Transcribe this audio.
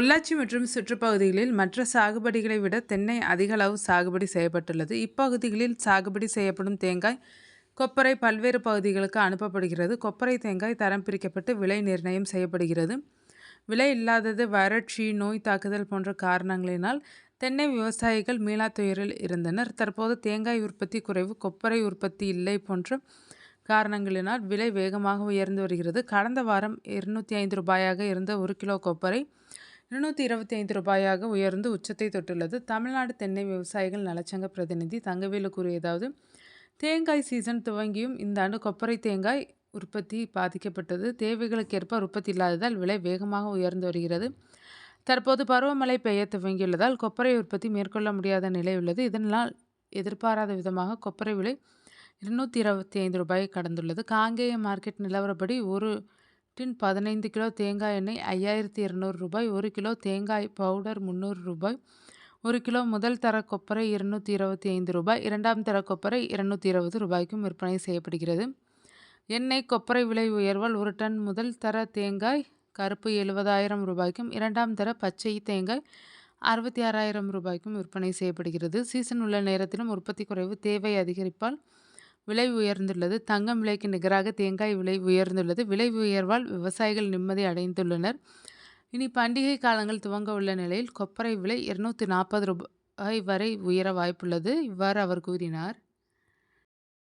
பொள்ளாச்சி மற்றும் சுற்றுப்பகுதிகளில் மற்ற சாகுபடிகளை விட தென்னை அதிக அளவு சாகுபடி செய்யப்பட்டுள்ளது. இப்பகுதிகளில் சாகுபடி செய்யப்படும் தேங்காய், கொப்பரை பல்வேறு பகுதிகளுக்கு அனுப்பப்படுகிறது. கொப்பரை தேங்காய் தரம் பிரிக்கப்பட்டு விலை நிர்ணயம் செய்யப்படுகிறது. விலை இல்லாதது வறட்சி, நோய் தாக்குதல் போன்ற காரணங்களினால் தென்னை விவசாயிகள் மீளா துயரில் இருந்தனர். தற்போது தேங்காய் உற்பத்தி குறைவு, கொப்பரை உற்பத்தி இல்லை போன்ற காரணங்களினால் விலை வேகமாக உயர்ந்து வருகிறது. கடந்த வாரம் ரூ. 205 இருந்த 1 கிலோ கொப்பரை ரூ. 225 உயர்ந்து உச்சத்தை தொட்டுள்ளது. தமிழ்நாடு தென்னை விவசாயிகள் நலச்சங்க பிரதிநிதி தங்கவேலு கூறியதாவது: தேங்காய் சீசன் துவங்கியும் இந்த ஆண்டு கொப்பரை தேங்காய் உற்பத்தி பாதிக்கப்பட்டது. தேவைகளுக்கேற்ப உற்பத்தி இல்லாததால் விலை வேகமாக உயர்ந்து வருகிறது. தற்போது பருவமழை பெய்ய துவங்கியுள்ளதால் கொப்பரை உற்பத்தி மேற்கொள்ள முடியாத நிலை உள்ளது. இதனால் எதிர்பாராத விதமாக கொப்பரை விலை ரூ. 225 கடந்துள்ளது. காங்கேயம் மார்க்கெட் நிலவரப்படி ஒரு டின் 15 கிலோ தேங்காய் எண்ணெய் ரூ. 5200, 1 கிலோ தேங்காய் பவுடர் ரூ. 300, 1 கிலோ முதல் தர கொப்பரை ரூ. 225, இரண்டாம் தர கொப்பரை ரூ. 220 விற்பனை செய்யப்படுகிறது. எண்ணெய் கொப்பரை விலை உயர்வால் ஒரு டன் முதல் தர தேங்காய் கருப்பு ரூ. 70,000, இரண்டாம் தர பச்சை தேங்காய் ரூ. 66,000 விற்பனை செய்யப்படுகிறது. சீசன் உள்ள நேரத்திலும் உற்பத்தி குறைவு, தேவை அதிகரிப்பால் விலை உயர்ந்துள்ளது. தங்கம் விலைக்கு நிகராக தேங்காய் விலை உயர்ந்துள்ளது. விலை உயர்வால் விவசாயிகள் நிம்மதி அடைந்துள்ளனர். இனி பண்டிகை காலங்கள் துவங்க உள்ள நிலையில் கொப்பரை விலை ரூ. 240 வரை உயர வாய்ப்புள்ளது. இவ்வாறு அவர் கூறினார்.